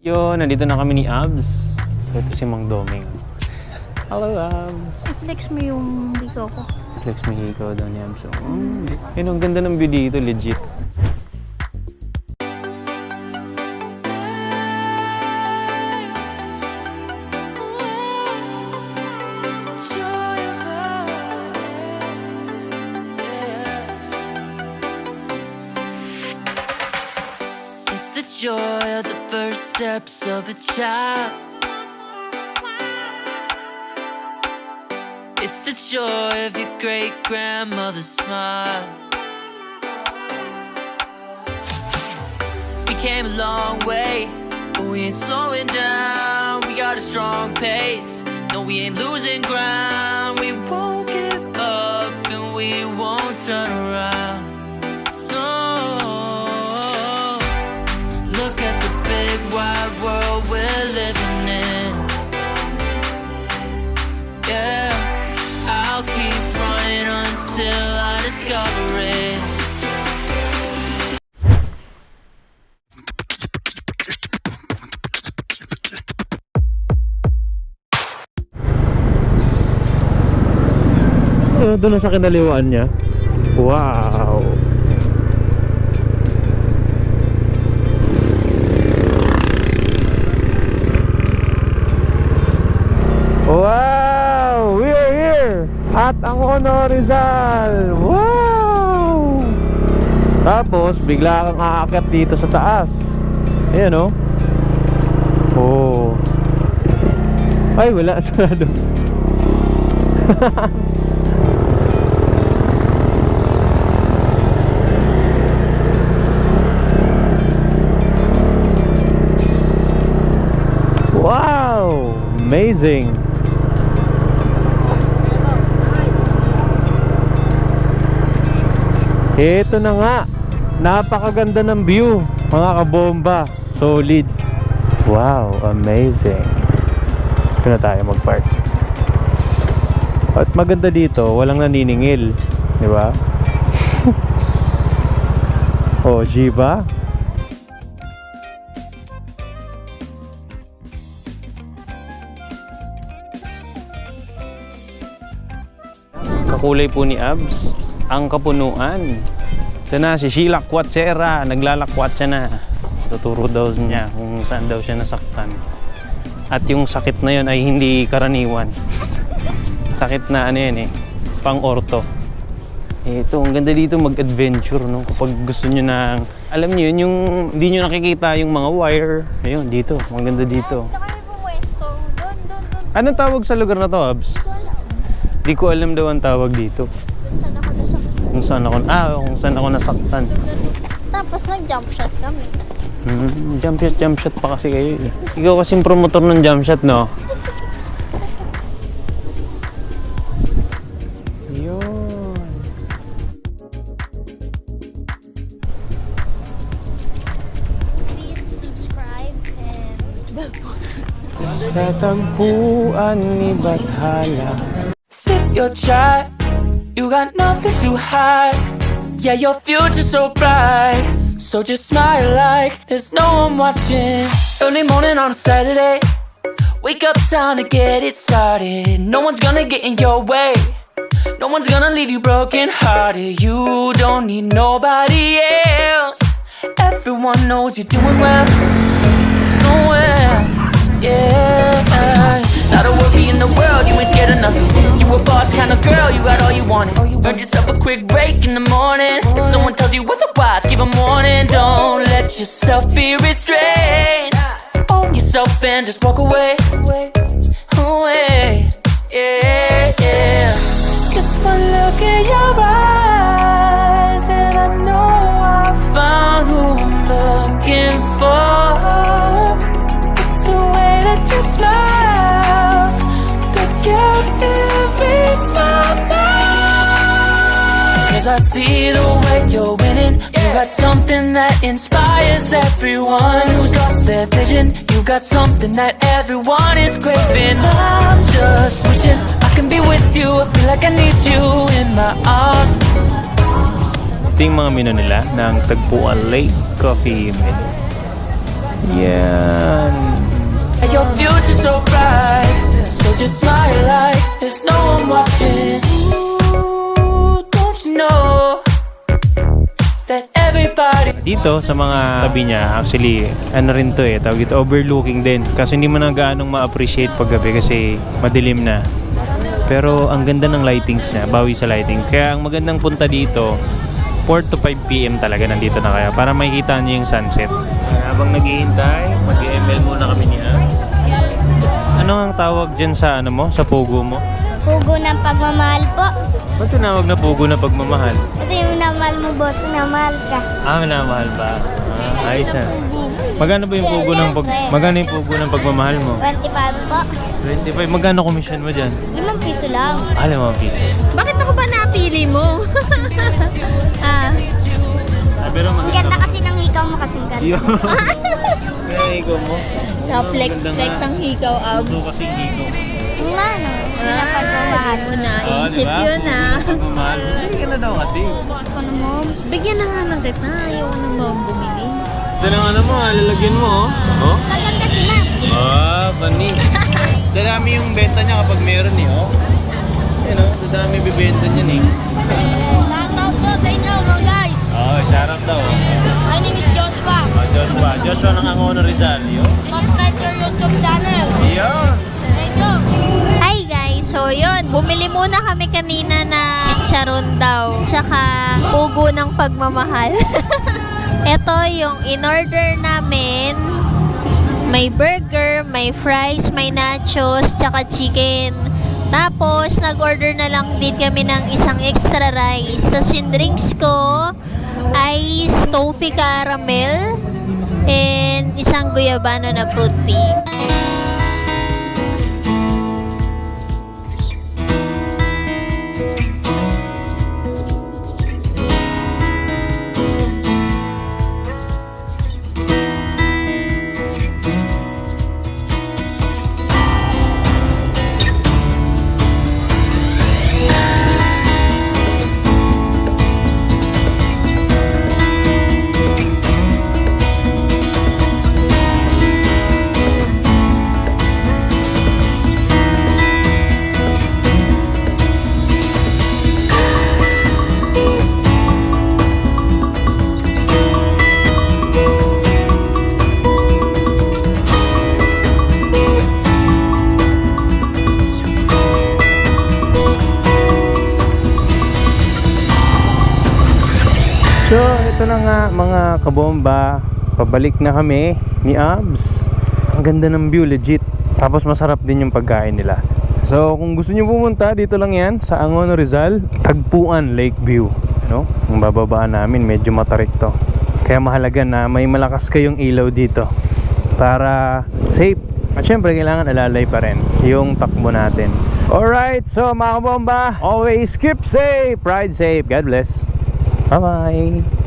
Yo, nandito na kami ni Abs. So ito si Mang Doming. Hello, Abs. I-flex mo yung hiko ko. Flex mo hiko daw ni Abs. Yun, ang ganda ng view dito, legit. Joy of the first steps of a child. It's the joy of your great-grandmother's smile. We came a long way, but we ain't slowing down. We got a strong pace. No, we ain't losing ground. We won't give up and we won't turn around. Wide world we're living in. Yeah, I'll keep running until I discover it. Doon na sa kinaliwaan niya. Wow. Wow! We are here at Angono Rizal! Wow! Tapos, bigla kang aakyat dito sa taas. Ayan, oh. Oh. Ay, wala. Sarado. Wow! Amazing! Ito na nga, napakaganda ng view, mga kabomba. Solid. Wow, amazing. Ito na tayo mag-park. At maganda dito, walang naniningil, di ba? Oh, Jiba. Kakulay po ni Abs ang kapunuan. Ito na si SheiLakwatsera, naglalakwat siya na. Tuturo daw niya kung saan daw siya nasaktan. At yung sakit na yun ay hindi karaniwan. Sakit na ano yan pang-orto. Ito, ang ganda dito mag-adventure, no? Kapag gusto nyo na, alam nyo yun, yung hindi nyo nakikita yung mga wire. Ayun, dito, maganda dito. Anong tawag sa lugar na to, Abs? Di ko alam daw ang tawag dito. Kung saan ako nasaktan. Tapos nag-jump shot kami. Jump shot pa kasi kayo eh. Ikaw kasing promotor ng jump shot, no? Yun. Please subscribe and bell button. Sa tagpuan ni Bathala. Sip your chai, you got nothing to hide. Yeah, your future's so bright, so just smile like there's no one watching. Early morning on a Saturday, wake up, time to get it started. No one's gonna get in your way, no one's gonna leave you broken hearted. You don't need nobody else, everyone knows you're doing well, so well, yeah. Not a worry in the world, you ain't scared of nothing. You a boss kind of girl, you got all you wanted. Earned yourself a quick break in the morning. If someone tells you otherwise, give a warning. Don't let yourself be restrained. Own yourself and just walk away. Away, yeah, yeah. Just one look in your eyes and I know I found who I'm looking for. It's the way that you smile. Cause I see the way you're winning. You got something that inspires everyone who's lost their vision. You got something that everyone is craving. I'm just wishing I can be with you. I feel like I need you in my arms. Ito yung mga menu nila ng Tagpuan Lake Coffee Menu. Yan. dito sa mga tabi niya, actually, ano rin to eh, tawag ito, overlooking din. Kasi hindi mo na gaanong ma-appreciate paggabi kasi madilim na. Pero ang ganda ng lightings niya, bawi sa lightings. Kaya ang magandang punta dito, 4 to 5 PM talaga nandito na kayo para makikita niyo yung sunset. Habang naghihintay, mag-ML muna kami ni Abs. Ano ang tawag dyan sa ano mo, sa pugo mo? Pugo ng pagmamahal po. Ba't tinawag na pugo na pagmamahal? Kasi minamahal mo, boss. Minamahal ka. Minamahal ba? Ayos na. Magkano ba yung pugo ng magkano yung pugo ng pagmamahal mo? 25 po. 25. Magkano commission mo dyan? 5 piso lang. 5 piso. Bakit ako ba napili mo? Pero Ang ganda kasi ng hikaw mo kasing ganda. Kaya ikaw mo. Na-flex-flex ang hikaw, Puso Abs. kasi ikaw. Yung ano, pinapagmamahal. Hindi mo na. Isip yun Pagmamahal. Hindi ka na daw kasi. Ano mo? Bigyan na nga lang kita. Ayaw na mo bumili. Ito lang ano mo, lalagyan mo oh. Oh? Maganda sila. Panis. Dadami yung benta niya kapag meron eh, oh. Yan oh, dadami bibenta niya eh. Shoutout po sa inyo, mga guys. Shoutout daw. My name is Joshua. Joshua ng Angono Rizal, yun. Subscribe to your YouTube channel. Yun. Thank you. Hi guys, so yun, bumili muna kami kanina na chicharon daw, tsaka pugo ng pagmamahal. Ito yung in-order namin. May burger, may fries, may nachos, tsaka chicken. Tapos, nag-order na lang din kami ng isang extra rice. Tapos yung drinks ko ay toffee caramel and isang guyabano na fruit tea. So, ito na nga mga kabomba. Pabalik na kami ni Abs. Ang ganda ng view, legit. Tapos masarap din yung pagkain nila. So, kung gusto nyo pumunta, dito lang yan sa Angono Rizal, Tagpuan Lakeview. Ano? Ang bababaan namin, medyo matarik to. Kaya mahalaga na may malakas kayong ilaw dito para safe. At syempre, kailangan alalay pa rin yung takbo natin. Alright, so mga kabomba, always keep safe, ride safe. God bless. Bye-bye.